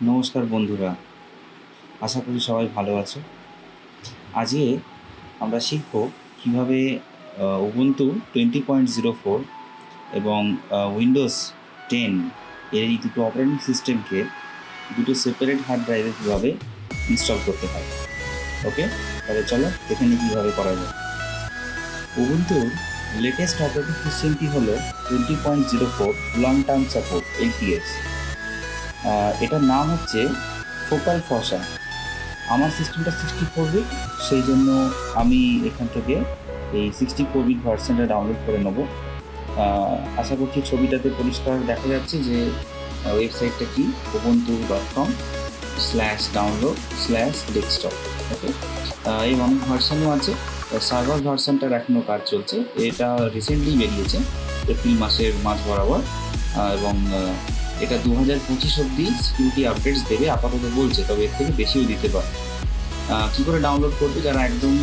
নমস্কার বন্ধুরা, আশা করি সবাই ভালো আছো। আজকে আমরা শিখব কীভাবে উবুন্টু 20.04 এবং উইন্ডোজ 10 এই দুটো অপারেটিং সিস্টেমকে দুটো সেপারেট হার্ড ড্রাইভে কীভাবে ইনস্টল করতে হয়। ওকে, তাহলে চলো দেখে নিই কীভাবে করা যায়। উবুন্টুর লেটেস্ট অপারেটিং সিস্টেমটি হলো 20.04 লং টার্ম সাপোর্ট LTS। এটার নাম হচ্ছে ফোকাল ফসা। আমার সিস্টেমটা 64 বিট, সেই জন্য আমি এখান থেকে এই 64 বিট ভার্সনটা ডাউনলোড করে নেব। আশা করছি ছবিটাতে পরিষ্কার দেখা যাচ্ছে যে ওয়েবসাইটটা কি, ubuntu.com/download/desktop। ওকে, এই অনেক ভার্সানও আছে। সার্ভার ভার্সানটার এখনও কাজ চলছে, এটা রিসেন্টলি বেরিয়েছে এপ্রিল মাসের মাঝ বরাবর, এবং এটা 2025 অবধি সিকিউরিটি আপডেটস দেবে আপাতত বলছে, তবে এর থেকে বেশিও দিতে পারে। কী করে ডাউনলোড করবে, যারা একদম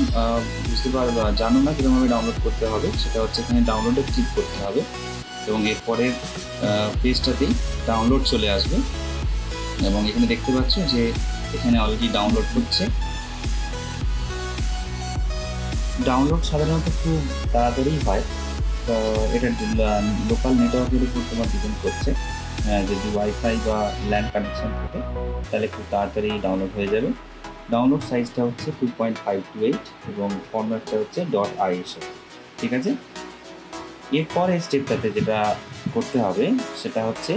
বুঝতে পারবে জানো না কীরকমভাবে ডাউনলোড করতে হবে, সেটা হচ্ছে এখানে ডাউনলোডে ক্লিক করতে হবে এবং এরপরের পেজটাতেই ডাউনলোড চলে আসবে এবং এখানে দেখতে পাচ্ছ যে এখানে অলরেডি ডাউনলোড হচ্ছে। ডাউনলোড সাধারণত খুব তাড়াতাড়ি হয়, এটা লোকাল নেটওয়ার্কের উপর তোমার ডিপেন্ড করছে। যদি ওয়াইফাই বা ল্যান্ড কানেকশান থাকে তাহলে খুব তাড়াতাড়ি ডাউনলোড হয়ে যাবে। ডাউনলোড সাইজটা হচ্ছে 2.528 এবং ফরম্যাটটা হচ্ছে .ISO। ঠিক আছে, এরপরে স্টেপটাতে যেটা করতে হবে সেটা হচ্ছে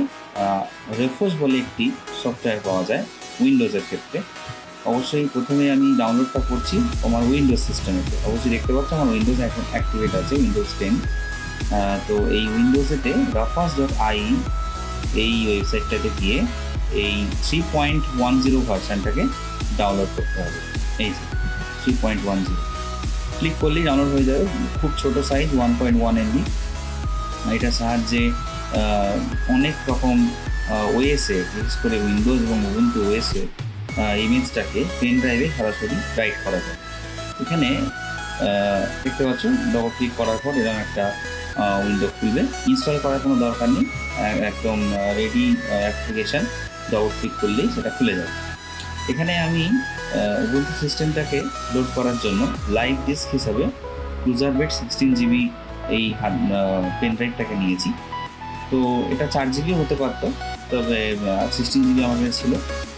রেফোস বলে একটি সফটওয়্যার পাওয়া যায় উইন্ডোজের ক্ষেত্রে। অবশ্যই প্রথমে আমি ডাউনলোডটা করছি আমার উইন্ডোজ সিস্টেমেতে। অবশ্যই দেখতে পাচ্ছ আমার উইন্ডোজ এখন অ্যাক্টিভেট আছে, উইন্ডোজ 10। তো এই উইন্ডোজেতে raphas.ie এই ওয়েবসাইটটাতে গিয়ে এই 3.10 ভার্সানটাকে ডাউনলোড করতে হবে। এই যে 3.10 ক্লিক করলেই ডাউনলোড হয়ে যাবে। খুব ছোট সাইজ, 1.1 MB। এটার সাহায্যে অনেক রকম ওএসে, বিশেষ করে উইন্ডোজ এবং উবুন্টু ওএসে ইমেজটাকে পেন ড্রাইভে সরাসরি রাইট করা যায়। এখানে দেখতে পাচ্ছ ডবল ক্লিক করার পর এরকম একটা উইন্ডো খুলবে। ইনস্টল করার কোনো দরকার নেই, একদম রেডি অ্যাপ্লিকেশান, ডবল ক্লিক করলেই সেটা খুলে যাবে। এখানে আমি উবুন্টু সিস্টেমটাকে লোড করার জন্য লাইভ ডিস্ক হিসাবে ক্রুজারবেড 16 GB এই পেন ড্রাইভটাকে নিয়েছি। তো এটা 4 GB হতে পারতো, তবে 16 GB আমার কাছে ছিল।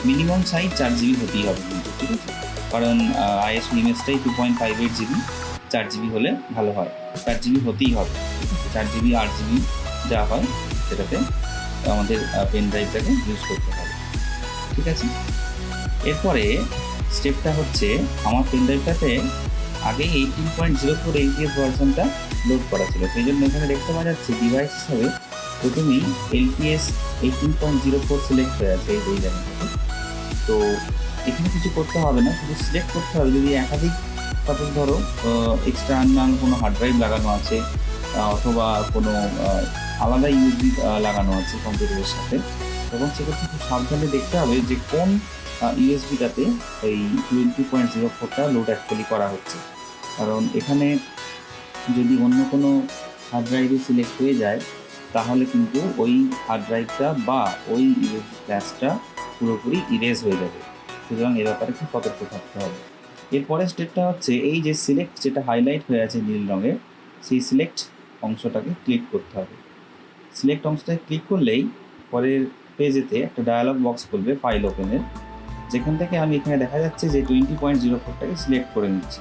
মিনিমাম সাইজ 4 GB হতেই হবে কিন্তু, ঠিক আছে, কারণ ISO ইমেজটাই 2.58 GB, 4 GB হলে ভালো হয়। 4 GB হতেই হবে, ঠিক আছে। 4 GB 8 GB যা হয় সেটাতে আমাদের পেন ড্রাইভটাকে ইউজ করতে হবে, ঠিক আছে। এরপরে স্টেপটা হচ্ছে আমার পেন ড্রাইভটাতে আগে 18.04 LTS ভার্সনটা লোড করা ছিল, সেই জন্য এখানে দেখতে পাওয়া যাচ্ছে ডিভাইস হিসাবে প্রথমেই LTS 18.04 সিলেক্ট হয়ে আছে এই জায়গাটাতে। তো এখানে কিছু করতে হবে না, শুধু সিলেক্ট করতে হবে। যদি একাধিক সাপোজ ধরো এক্সট্রা কোনো হার্ড ড্রাইভ লাগানো আছে অথবা কোনো আলাদা ইউএসবি লাগানো আছে কম্পিউটারের সাথে, তখন সেক্ষেত্রে খুব সাবধানে দেখতে হবে যে কোন ইউএসবিটাতে এই 20.04টা লোড অ্যাকচুয়ালি করা হচ্ছে। কারণ এখানে যদি অন্য কোনো হার্ড ড্রাইভে সিলেক্ট হয়ে যায় তাহলে কিন্তু ওই হার্ড ড্রাইভটা বা ওই ইউএসবি ফ্ল্যাশটা পুরোপুরি ইরেজ হয়ে যাবে। সুতরাং এ ব্যাপারে খুব সতর্ক থাকতে হবে। এরপরের স্টেপটা হচ্ছে এই যে সিলেক্ট যেটা হাইলাইট হয়ে আছে নীল রঙের, সেই সিলেক্ট অংশটাকে ক্লিক করতে হবে। সিলেক্ট অংশটাকে ক্লিক করলেই পরের পেজেতে একটা ডায়ালগ বক্স খুলবে ফাইল ওপেনের, যেখান থেকে আমি এখানে দেখা যাচ্ছে যে 20.04টাকে সিলেক্ট করে নিচ্ছি।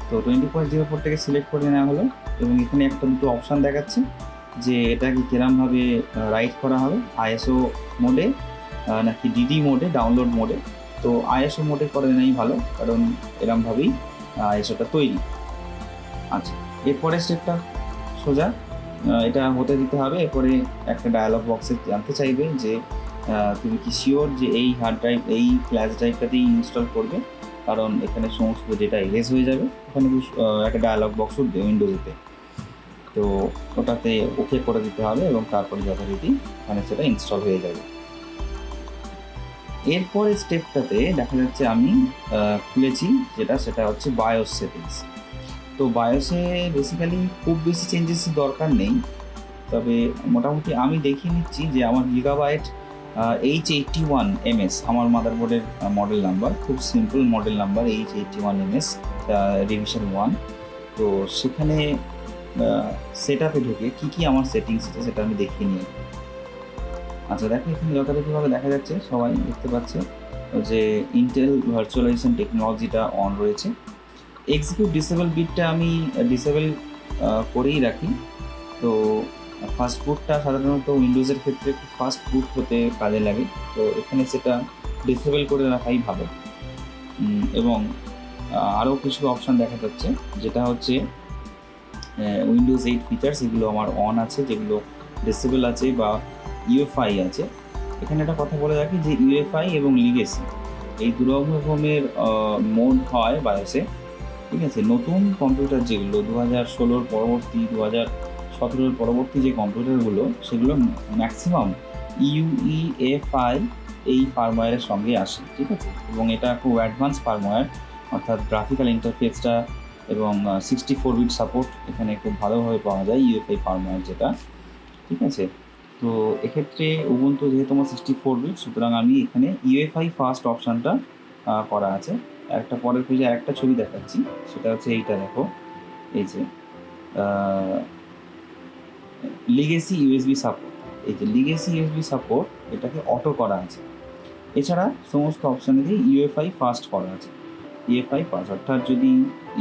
তো 20.04টাকে সিলেক্ট করে নেওয়া হলো এবং এখানে একটা দুটো অপশান দেখাচ্ছে যে এটাকে কীরমভাবে রাইট করা হবে, ISO মোডে নাকি DD মোডে, ডাউনলোড মোডে। তো ISO মোডে করে নেওয়াই ভালো, কারণ এরমভাবেই ISOটা তৈরি। আচ্ছা, এরপরে স্টেপটা সোজা এটা হতে দিতে হবে। এরপরে একটা ডায়ালগ বক্সে জানতে চাইবে যে তুমি কি শিওর যে এই হার্ড ড্রাইভ, এই ফ্ল্যাশ ড্রাইভটাতেই ইনস্টল করবে, কারণ এখানে সমস্ত ডেটা ইরেজ হয়ে যাবে। ওখানে একটা ডায়ালগ বক্স উঠবে উইন্ডোজেতে, তো ওটাতে ওকে করে দিতে হবে এবং তারপরে যথারীতি ওখানে সেটা ইনস্টল হয়ে যাবে। এরপরে স্টেপটাতে দেখা যাচ্ছে আমি খুলেছি সেটা হচ্ছে বায়োস সেটিংস। তো বায়োসে বেসিক্যালি খুব বেশি চেঞ্জেসের দরকার নেই, তবে মোটামুটি আমি দেখিয়ে নিচ্ছি যে আমার গিগাবাইট H81MS আমার মাদারবোর্ডের মডেল নাম্বার, খুব simple model number H81MS revision 1। তো সেখানে সেট আপে ঢুকে কী আমার সেটিংস আছে সেটা আমি দেখিয়ে নিই। আচ্ছা দেখো, এখানে যথারীতিভাবে দেখা যাচ্ছে, সবাই দেখতে পাচ্ছে যে ইন্টেল ভার্চুয়ালাইজেশন টেকনোলজিটা অন রয়েছে। এক্সিকিউট ডিসেবল বিটটা আমি ডিসেবল করেই রাখি। তো ফাস্ট বুটটা সাধারণত উইন্ডোজের ক্ষেত্রে খুব ফাস্ট বুট হতে কাজে লাগে, তো এখানে সেটা ডিসেবল করে রাখাই ভালো। এবং আরও কিছু অপশান দেখা যাচ্ছে, যেটা হচ্ছে উইন্ডোজ 8 ফিচার্স, এগুলো আমার অন আছে, যেগুলো ডিসেবল আছে বা ইউএফআই আছে। এখানে একটা কথা বলে রাখি যে ইউএফআই এবং লিগেসি এই দু রকমের মোড হয় বায়োসে, ঠিক আছে। নতুন কম্পিউটার যেগুলো 2016 পরবর্তী 2017 পরবর্তী যে কম্পিউটারগুলো, সেগুলো ম্যাক্সিমাম ইউইএফআই এই ফার্মওয়্যারের সঙ্গে আসে, ঠিক আছে। এবং এটা খুব অ্যাডভান্স ফার্মওয়্যার, অর্থাৎ গ্রাফিক্যাল ইন্টারফেসটা এবং 64 বিট সাপোর্ট এখানে খুব ভালোভাবে পাওয়া যায় ইউএফআই ফার্মওয়্যার যেটা, ঠিক আছে। তো এক্ষেত্রে উবুন্টু যেহেতু আমার 64 বিট, সুতরাং আমি এখানে ইউএফআই ফার্স্ট অপশানটা করা আছে। একটা পরের পেজে একটা ছবি দেখাচ্ছি, সেটা হচ্ছে এইটা দেখো, এই যে লিগেসি ইউএসবি সাপোর্ট, এই যে লিগেসি ইউএসবি সাপোর্ট এটাকে অটো করা আছে। এছাড়া সমস্ত অপশানেরই ইউএফআই ফার্স্ট করা আছে। ইউএফআই ফার্স্ট অর্থাৎ যদি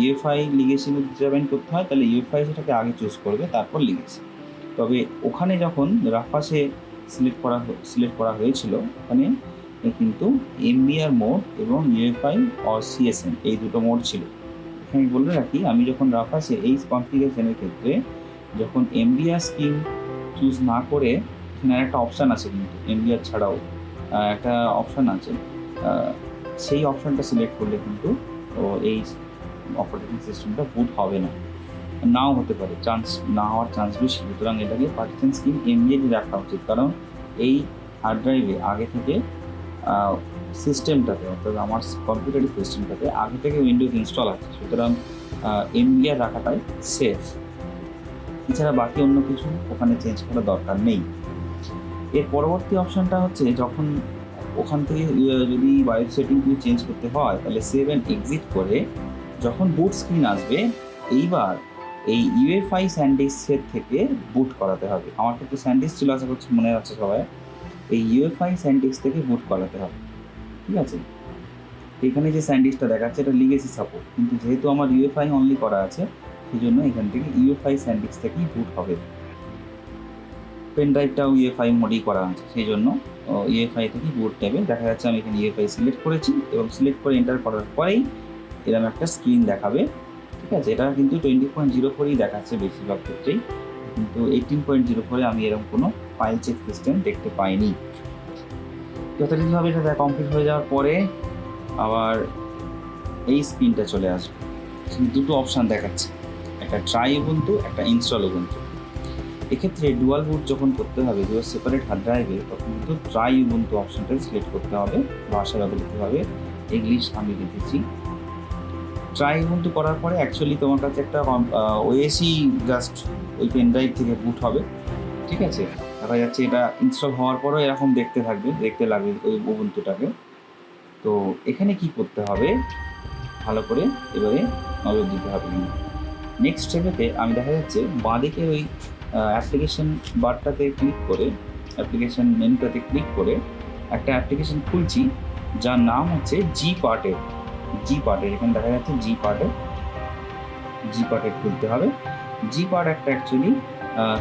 ইউএফআই লিগেসি মধ্যে জয়েন করতে হয়, তাহলে ইউএফআই সেটাকে আগে চুজ করবে, তারপর লিগেসি। তবে ওখানে যখন রাফাসে সিলেক্ট করা হয়েছিল, ওখানে কিন্তু এমবিআর মোড এবং ইউএফআই অর সিএসএম এই দুটো মোড ছিল। এখানে বলে রাখি, আমি যখন রাফাসে এই কনফিগারেশনের ক্ষেত্রে যখন এমবিআর স্কিম চুজ না করে, এখানে একটা অপশান আছে, কিন্তু এমবিআর ছাড়াও একটা অপশান আছে, সেই অপশানটা সিলেক্ট করলে কিন্তু এই অপারেটিং সিস্টেমটা বুট হবে না, নাও হতে পারে, না হওয়ার চান্স বেশি। সুতরাং এটাকে পার্টিশন স্কিম এমবিআরই রাখা উচিত, কারণ এই হার্ড ড্রাইভে আগে থেকে সিস্টেমটাতে, অর্থাৎ আমার কম্পিউটারের সিস্টেমটাতে আগে থেকে উইন্ডোজ ইনস্টল আছে, সুতরাং এমবিআর রাখাটাই সেফ। এছাড়া বাকি অন্য কিছু ওখানে চেঞ্জ করার দরকার নেই। এর পরবর্তী অপশানটা হচ্ছে, যখন ওখান থেকে যদি বায়োস সেটিং কিছু চেঞ্জ করতে হয়, তাহলে সেভ অ্যান্ড এক্সিট করে যখন বুট স্ক্রিন আসবে, এইবার এই ইউএফআই স্যান্ডিস্কের থেকে বুট করাতে হবে। আমার ক্ষেত্রে স্যান্ডিস্ক ছিল, আশা করছি মনে আছে সবাই। এই ইউএফআই স্যান্ডিস্ক থেকে বুট করাতে হবে, ঠিক আছে। এখানে যে স্যান্ডিস্কটা দেখাচ্ছে এটা লিগেসি সাপোর্ট, কিন্তু যেহেতু আমার ইউএফআই অনলি করা আছে, সেই জন্য এখান থেকে ইউএফআই স্যান্ডিস্ক থেকেই বুট হবে। পেন ড্রাইভটাও ইউএফআই মোডেই করা আছে, সেই জন্য ইউএফআই থেকেই বুট নেবে। দেখা যাচ্ছে আমি এখানে ইউএফআই সিলেক্ট করেছি, এবং সিলেক্ট করে এন্টার করার পরেই এরকম একটা স্ক্রিন দেখাবে, ঠিক আছে। এটা কিন্তু 20.04ই দেখাচ্ছে বেশিরভাগ ক্ষেত্রেই, কিন্তু 18.04-এ আমি এরকম কোনো ফাইল চেক সিস্টেম দেখতে পাইনি। যথারীতিভাবে এটা কমপ্লিট হয়ে যাওয়ার পরে আবার এই স্ক্রিনটা চলে আসবে। এখানে দুটো অপশান দেখাচ্ছে, একটা ট্রাই উবুন্টু, একটা ইনস্টল উবুন্টু। এক্ষেত্রে ডুয়াল বুট যখন করতে হবে দুটো সেপারেট হার্ড ড্রাইভে, তখন কিন্তু ট্রাই উবুন্টু অপশানটা সিলেক্ট করতে হবে। ভাষা ব্যবহৃতভাবে ইংলিশ আমি লিখেছি। ট্রাই উবুন্টু করার পরে অ্যাকচুয়ালি তোমার কাছে একটা ওএসই জাস্ট ওই পেন ড্রাইভ থেকে বুট হবে, ঠিক আছে। দেখা যাচ্ছে এটা ইনস্টল হওয়ার পরেও এরকম দেখতে লাগবে ওই উবুন্টুটাকে। তো এখানে কি করতে হবে, ভালো করে এবারে নজর দিতে হবে। নেক্সট স্টেপেতে আমি দেখা যাচ্ছে বাঁদিকের ওই অ্যাপ্লিকেশন বারটাতে ক্লিক করে, অ্যাপ্লিকেশন মেনুটাতে ক্লিক করে একটা অ্যাপ্লিকেশন খুলছি, যার নাম হচ্ছে জি পার্টের। এখানে দেখা যাচ্ছে জি পার্টের খুলতে হবে। জি পার্ট একটা অ্যাকচুয়ালি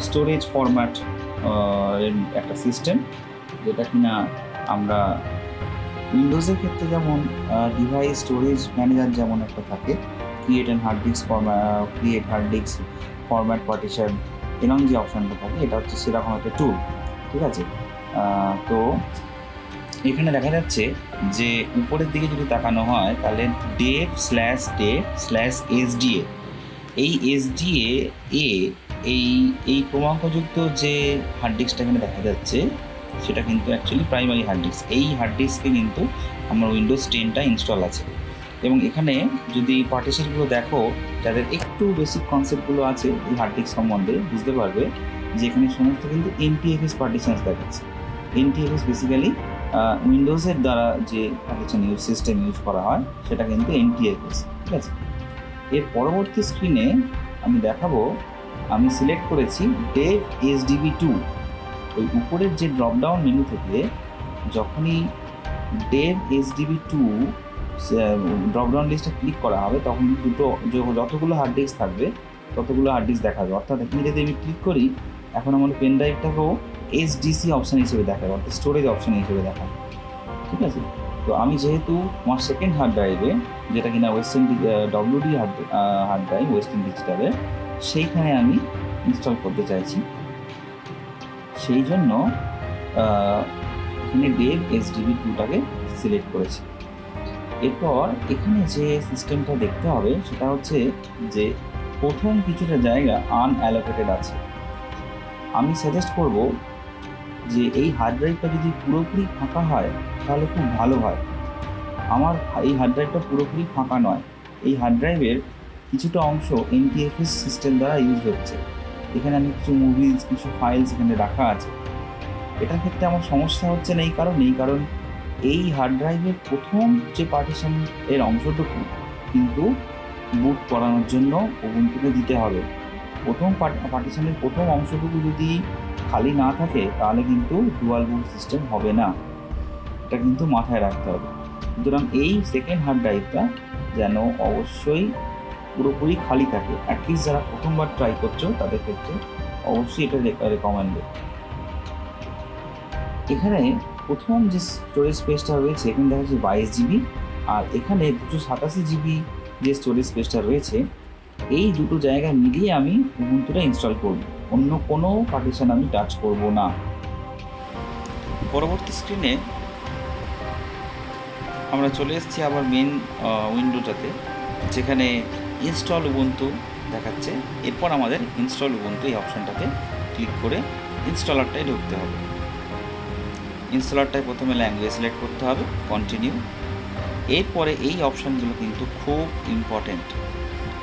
স্টোরেজ ফরম্যাট একটা সিস্টেম, যেটা কিনা আমরা উইন্ডোজের ক্ষেত্রে যেমন ডিভাইস স্টোরেজ ম্যানেজার যেমন একটা থাকে, create hard disk format partition, এরকম যে অপশানটা থাকে, এটা হচ্ছে সেরকম একটা টুল, ঠিক আছে। তো এখানে দেখা যাচ্ছে যে উপরের দিকে যদি তাকানো হয়, তাহলে dev/dev/sda, এই SDA এই ক্রমাঙ্কযুক্ত যে হার্ড ডিস্কটা এখানে দেখা যাচ্ছে, সেটা কিন্তু অ্যাকচুয়ালি প্রাইমারি হার্ড ডিস্ক। এই হার্ড ডিস্কে কিন্তু আমার উইন্ডোজ 10টা ইনস্টল আছে। এবং এখানে যদি পার্টিশনগুলো দেখো, যাদের একটু বেসিক কনসেপ্টগুলো আছে এই হার্ড ডিস্ক সম্বন্ধে, বুঝতে পারবে যে এখানে সমস্ত কিন্তু NTFS পার্টিশনস দেখাচ্ছে। NTFS বেসিক্যালি উইন্ডোজের দ্বারা যে পার্টিশন সিস্টেম ইউজ করা হয় সেটা কিন্তু NTFS, ঠিক আছে। এর পরবর্তী স্ক্রিনে আমি দেখাবো, আমি সিলেক্ট করেছি ডেভ SDB2। ওই উপরের যে ড্রপডাউন মেনু থেকে যখনই ডেভ SDB2 ড্রপডাউন লিস্টে ক্লিক করা হবে তখন যতগুলো হার্ড ডিস্ক থাকবে ততগুলো হার্ড ডিস্ক দেখাবে। অর্থাৎ এখানে যদি আমি ক্লিক করি এখন আমার পেন ড্রাইভটাকেও SDC অপশান হিসেবে দেখাবে, অর্থাৎ স্টোরেজ অপশান হিসেবে দেখাবে, ঠিক আছে। তো আমি যেহেতু আমার সেকেন্ড হার্ড ড্রাইভে, যেটা কিনা Western WD hard drive Western ডিজিটালের, সেইখানে আমি ইনস্টল করতে চাইছি, সেই জন্য এখানে ডেভ SDB2টাকে সিলেক্ট করেছি। এরপর এখানে যে সিস্টেমটা দেখতে হবে সেটা হচ্ছে যে প্রথম কিছুটা জায়গা আনঅ্যালোকেটেড আছে। আমি সাজেস্ট করব যে এই হার্ড ড্রাইভটা যদি পুরোপুরি ফাঁকা হয় তাহলে খুব ভালো হয়। আমার এই হার্ড ড্রাইভটা পুরোপুরি ফাঁকা নয়, এই হার্ড ড্রাইভের কিছুটা অংশ NTFS সিস্টেম দ্বারা ইউজ হচ্ছে। এখানে আমি কিছু মুভিজ, কিছু ফাইলস এখানে রাখা আছে। এটার ক্ষেত্রে আমার সমস্যা হচ্ছে না কারণ এই হার্ড ড্রাইভের প্রথম যে পার্টিশন এর অংশটুকু কিন্তু বুট করানোর জন্য উবুন্টুকে দিতে হবে। প্রথম পার্টিশনের প্রথম অংশটুকু যদি খালি না থাকে তাহলে কিন্তু ডুয়াল বুট সিস্টেম হবে না, এটা কিন্তু মাথায় রাখতে হবে। সুতরাং এই সেকেন্ড হার্ড ড্রাইভটা যেন অবশ্যই পুরোপুরি খালি থাকে। অ্যাটলিস্ট যারা প্রথমবার ট্রাই করছো তাদের ক্ষেত্রে অবশ্যই এটা রেকমেন্ডেড। এখানে প্রথম যে স্টোরেজ স্পেসটা রয়েছে এখানে দেখা যাচ্ছে 22 GB, আর এখানে 287 GB যে স্টোরেজ স্পেসটা রয়েছে, এই দুটো জায়গা মিলিয়ে আমি উবুন্টুটা ইনস্টল করব, অন্য কোনো পার্টিশন আমি টাচ করব না। পরবর্তী স্ক্রিনে আমরা চলে এসেছি আবার মেন উইন্ডোটাতে, যেখানে ইনস্টল উবুন্টু দেখাচ্ছে। এরপর আমাদের ইনস্টল উবুন্টু এই অপশানটাতে ক্লিক করে ইনস্টলারটায় ঢুকতে হবে। ইনস্টলারটায় প্রথমে ল্যাঙ্গুয়েজ সিলেক্ট করতে হবে, কন্টিনিউ। এরপরে এই অপশানগুলো কিন্তু খুব ইম্পর্টেন্ট।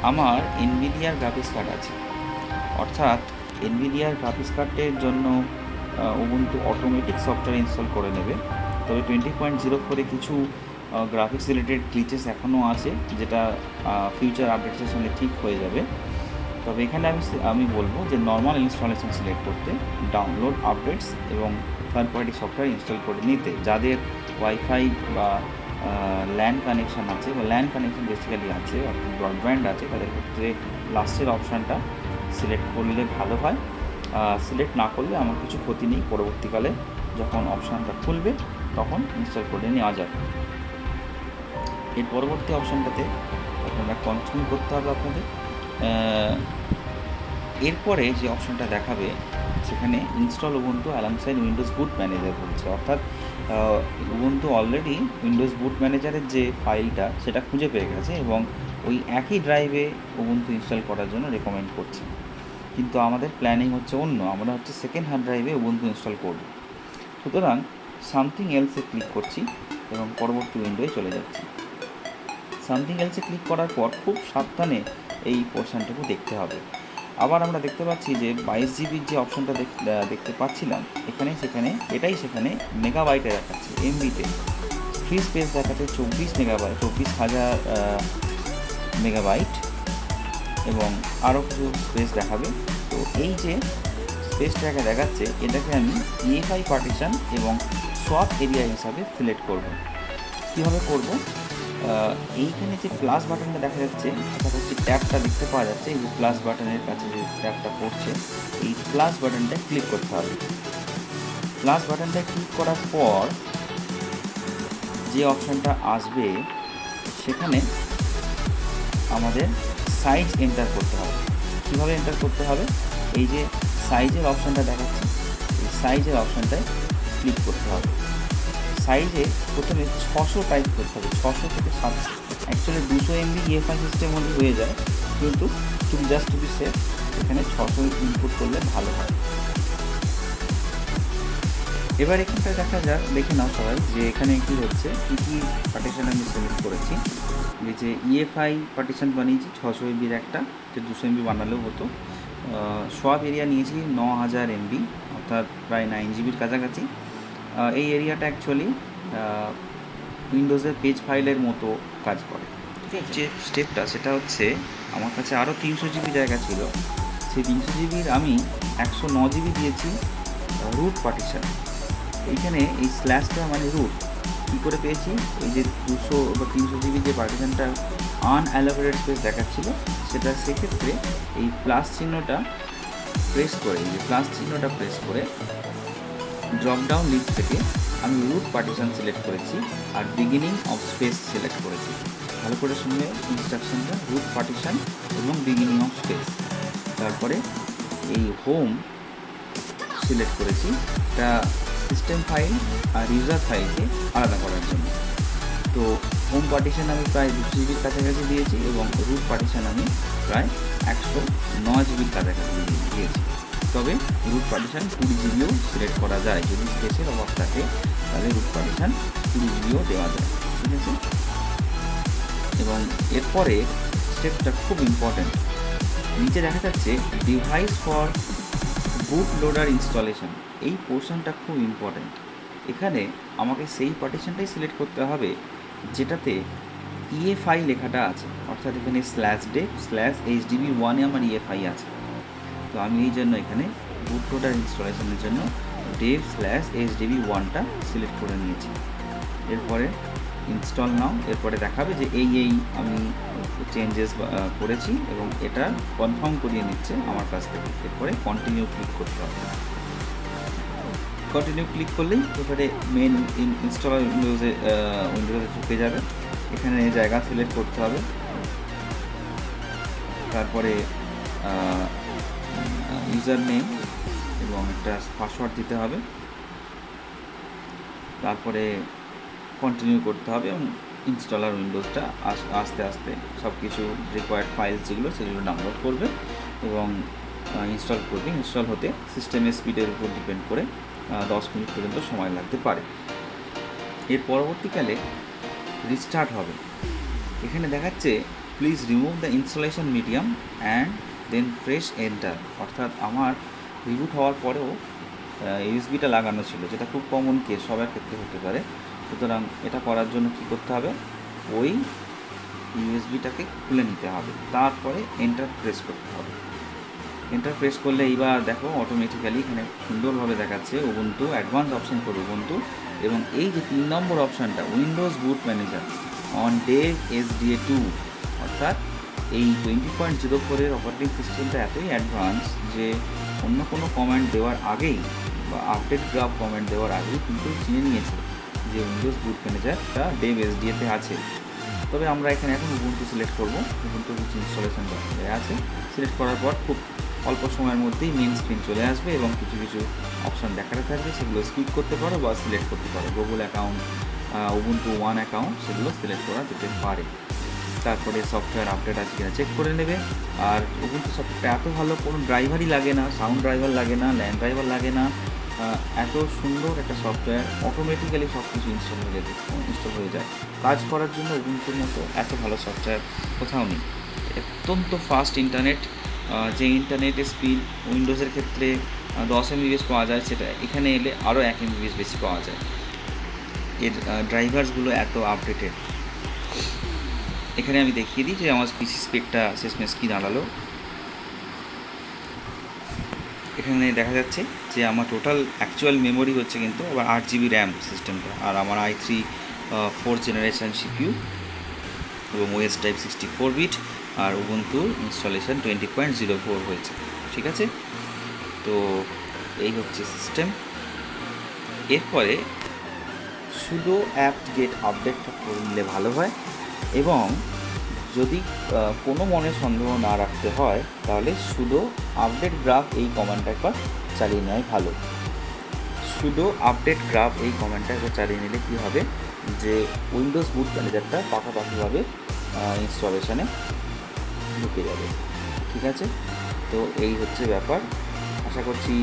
আমার এনভিডিয়ার গ্রাফিক্স কার্ড আছে, অর্থাৎ এনভিডিয়ার গ্রাফিক্স কার্ডের জন্য উবুন্টু অটোমেটিক সফটওয়্যার ইনস্টল করে নেবে। তবে 20.04-এ কিছু গ্রাফিক্স রিলেটেড গ্লিচেস এখনও আছে, যেটা ফিউচার আপডেটসের সঙ্গে ঠিক হয়ে যাবে। তবে এখানে আমি বলবো যে নর্মাল ইনস্টলেশন সিলেক্ট করতে, ডাউনলোড আপডেটস এবং থার্ড পার্টি সফটওয়্যার ইনস্টল করে নিতে। যাদের ওয়াইফাই বা ল্যান কানেকশান আছে, বা ল্যান কানেকশান বেসিক্যালি আছে, অর্থাৎ ব্রডব্যান্ড আছে, তাদের ক্ষেত্রে লাস্টের অপশানটা সিলেক্ট করলে ভালো হয়। সিলেক্ট না করলে আমার কিছু ক্ষতি নেই, পরবর্তীকালে যখন অপশানটা খুলবে তখন ইনস্টল করে নেওয়া যাবে। এর পরবর্তী অপশানটাতে আপনারা কন্টিনিউ করতে হবে আপনাদের। এরপরে যে অপশানটা দেখাবে সেখানে ইনস্টল উবুন্টু অ্যালংসাইড উইন্ডোজ বুট ম্যানেজার বলছে, অর্থাৎ উবুন্টু অলরেডি উইন্ডোজ বুট ম্যানেজারের যে ফাইলটা সেটা খুঁজে পেয়ে গেছে এবং ওই একই ড্রাইভে উবুন্টু ইনস্টল করার জন্য রেকমেন্ড করছে। কিন্তু আমাদের প্ল্যানিং হচ্ছে অন্য, আমরা হচ্ছে সেকেন্ড হার্ড ড্রাইভে উবুন্টু ইনস্টল করব। সুতরাং সামথিং এলসে ক্লিক করছি এবং পরবর্তী উইন্ডোয়ে চলে যাচ্ছি। সামথিং এলসে ক্লিক করার পর খুব সাবধানে এই পোর্শনটুকু দেখতে হবে। আবার আমরা দেখতে পাচ্ছি যে 22 জিবির যে অপশনটা দেখতে পাচ্ছিলাম সেখানে সেখানে মেগাবাইটে দেখাচ্ছে, এমবিতে। ফ্রি স্পেস দেখাচ্ছে 24,000 মেগাবাইট এবং আরও কিছু স্পেস দেখাবে। তো এই যে স্পেসটাকে দেখাচ্ছে এটাকে আমি EFI পার্টিশন এবং সোয়াপ এরিয়া হিসাবে সিলেক্ট করব। কীভাবে করব? এইখানে যে প্লাস বাটনটা দেখা যাচ্ছে, অর্থাৎ হচ্ছে ট্যাবটা দেখতে পাওয়া যাচ্ছে, এই যে প্লাস বাটনের কাছে যে ট্যাবটা পড়ছে, এই প্লাস বাটনটায় ক্লিক করতে হবে। প্লাস বাটনটায় ক্লিক করার পর যে অপশানটা আসবে সেখানে আমাদের সাইজ এন্টার করতে হবে। কীভাবে এন্টার করতে হবে? এই যে সাইজের অপশানটা দেখাচ্ছে, এই সাইজের অপশানটায় ক্লিক করতে হবে। সাইজে প্রথমে 600 টাইপ করতে হবে, 600 থেকে 700। অ্যাকচুয়ালি 200 MB EFI সিস্টেম হলে হয়ে যায়, কিন্তু জাস্ট টু বি সেফ এখানে 600 ইনপুট করলে ভালো হয়। এবার এখানটা দেখে নাও সবাই যে এখানে কী হচ্ছে, কী পার্টিশন আমি সিলেক্ট করেছি। যে EFI পার্টিশন বানিয়েছি 600 MBর একটা, যে 200 MB বানালেও হতো। সোয়াপ এরিয়া নিয়েছি 9000 MB, অর্থাৎ প্রায় 9 জিবির কাছাকাছি। এই এরিয়াটা অ্যাকচুয়ালি উইন্ডোজের পেজ ফাইলের মতো কাজ করে। ঠিক আছে, যে স্টেপটা সেটা হচ্ছে আমার কাছে আরও 300 জিবি জায়গা ছিল, সেই 300 জিবির আমি 109 জিবি দিয়েছি রুট পার্টিশন। এইখানে এই স্ল্যাশটা মানে রুট কী করে পেয়েছি, ওই যে 200 বা 300 জিবি যে পার্টিশনটা আনঅ্যালোকেটেড স্পেস দেখাচ্ছিল, সেটা সেক্ষেত্রে এই প্লাস চিহ্নটা প্রেস করে, এই যে প্লাস চিহ্নটা প্রেস করে ড্রপ ডাউন লিস্ট থেকে আমি রুট পার্টিশন সিলেক্ট করেছি আর বিগিনিং অফ স্পেস সিলেক্ট করেছি। ভালো করে শুনলে ইনস্ট্রাকশনটা, রুট পার্টিশন এবং বিগিনিং অফ স্পেস। তারপরে এই হোম সিলেক্ট করেছি, এটা সিস্টেম ফাইল আর ইউজার ফাইলকে আলাদা করার জন্য। তো হোম পার্টিশন আমি প্রায় 200 জিবির কাছাকাছি দিয়েছি এবং রুট পার্টিশন আমি প্রায় 109 জিবির কাছাকাছি দিয়েছি। তবে রুট পার্টিশন 20 জিবিও সিলেক্ট করা যায়, যদি স্পেসের অভাব থাকে তাহলে রুট পার্টিশন 20 জিবিও দেওয়া যায়। ঠিক আছে, এবং এরপরে স্টেপটা খুব ইম্পর্ট্যান্ট, নিচে দেখা যাচ্ছে device for boot loader installation. এই পোর্শনটা খুব ইম্পর্ট্যান্ট। এখানে আমাকে সেই পার্টিশনটাই সিলেক্ট করতে হবে যেটাতে ইএফআই লেখাটা আছে, অর্থাৎ এখানে /dev/HDB1 আমার ইএফআই আছে। তো আমি এই জন্য এখানে বুট লোডার ইনস্টলেশনের জন্য dev/HDB1টা সিলেক্ট করে নিয়েছি। এরপরে ইনস্টল নাও, এরপরে দেখাবে যে এই আমি চেঞ্জেস করেছি এবং এটা কনফার্ম করিয়ে নিচ্ছে আমার কাছ থেকে। এরপরে কন্টিনিউ ক্লিক করতে হবে। কন্টিনিউ ক্লিক করলেই এবারে মেন ইনস্টলার উইন্ডোজে ঢুকে যাবে। এখানে জায়গা সিলেক্ট করতে হবে, তারপরে ইউজার নেম এবং একটা পাসওয়ার্ড দিতে হবে, তারপরে কন্টিনিউ করতে হবে এবং ইনস্টলার উইন্ডোজটা আস্তে আস্তে সব কিছু রিকোয়ার্ড ফাইলস যেগুলো সেগুলো ডাউনলোড করবে এবং ইনস্টল করবে। ইনস্টল হতে সিস্টেমের স্পিডের উপর ডিপেন্ড করে 10 মিনিট পর্যন্ত সময় লাগতে পারে। এর পরবর্তীকালে রিস্টার্ট হবে। এখানে দেখাচ্ছে please remove the installation medium and then press enter, অর্থাৎ আমার রিবুট হওয়ার পরেও ইউএসবিটা লাগানো ছিল, যেটা খুব কমন কেস, সবার ক্ষেত্রে হতে পারে। সুতরাং এটা করার জন্য কী করতে হবে, ওই ইউএসবিটাকে খুলে নিতে হবে, তারপরে এন্টার প্রেস করতে হবে। এন্টার প্রেস করলে এইবার দেখো অটোমেটিক্যালি এখানে সুন্দরভাবে দেখাচ্ছে Ubuntu advance option for Ubuntu, এবং এই যে 3 নম্বর অপশানটা Windows boot manager on Dave SDA2, অর্থাৎ এই 20.04 অপারেটিং সিস্টেমটা এতই অ্যাডভান্স যে অন্য কোনো কমান্ড দেওয়ার আগেই বা আপডেট গ্রাফ কমান্ড দেওয়ার আগেই কিন্তু চিনে নিয়েছে যে উইন্ডোজ বুট ম্যানেজারটা ডেভ SDA-তে আছে। তবে আমরা এখানে এখন উবুন্টু সিলেক্ট করব। উবুন্টু কিছু ইনস্টলেশন আছে, সিলেক্ট করার পর খুব অল্প সময়ের মধ্যেই মেন স্ক্রিন চলে আসবে এবং কিছু কিছু অপশান দেখাতে থাকবে, সেগুলো স্কিপ করতে পারো বা সিলেক্ট করতে পারো। Google account, Ubuntu one account, সেগুলো সিলেক্ট করা যেতে পারে। তারপরে সফটওয়্যার আপডেট আছে কিনা চেক করে নেবে। আর উবুন্টু সফটওয়্যারটা এত ভালো, কোনো ড্রাইভারই লাগে না, সাউন্ড ড্রাইভার লাগে না, ল্যান্ড ড্রাইভার লাগে না, এত সুন্দর একটা সফটওয়্যার, অটোমেটিক্যালি সব কিছু ইনস্টল হয়ে যায়। কাজ করার জন্য উবুন্টুর মতো এত ভালো সফটওয়্যার কোথাও নেই। অত্যন্ত ফাস্ট ইন্টারনেট, যে ইন্টারনেটের স্পিড উইন্ডোজের ক্ষেত্রে 10 MBps পাওয়া যায়, সেটা এখানে এলে আরও 1 MBps বেশি পাওয়া যায়। এর ড্রাইভার্সগুলো এত আপডেটেড। এখানে আমি দেখিয়ে দিই যে আমার পিসি স্পেকটা শেষমেশ কী দাঁড়ালো। এখানে দেখা যাচ্ছে যে আমার টোটাল অ্যাকচুয়াল মেমোরি হচ্ছে কিন্তু আবার 8 GB র্যাম সিস্টেমটা, আর আমার i3 4th জেনারেশন CPU এবং OS টাইপ 64 বিট, আর উবুন্টু ইনস্টলেশন 20.04 হয়েছে। ঠিক আছে, তো এই হচ্ছে সিস্টেম। এরপরে সুডো apt get আপডেটটা করে নিলে ভালো হয়, এবং যদি কোনো মনে সন্দেহ না রাখতে হয় তাহলে সুডো আপডেট গ্রাফ এই কমান্ডটা একবার চালিয়ে নেওয়াই ভালো। সুডো আপডেট গ্রাফ এই কমান্ডটা একবার চালিয়ে নিলে কী হবে, যে উইন্ডোজ বুট ম্যানেজারটা পাকাপাকিভাবে ইনস্টলেশনে ঢুকে যাবে। ঠিক আছে, তো এই হচ্ছে ব্যাপার। আশা করছি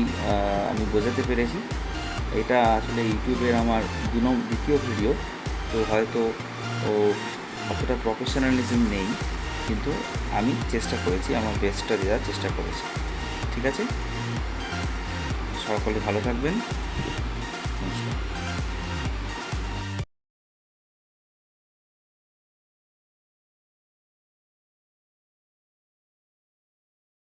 আমি বোঝাতে পেরেছি। এটা আসলে ইউটিউবের আমার দ্বিতীয় ভিডিও, তো হয়তো অতটা প্রফেশনালিজম নেই, কিন্তু আমি চেষ্টা করেছি, আমার বেস্টটা দেওয়ার চেষ্টা করেছি। ঠিক আছে, সকলে ভালো থাকবেন।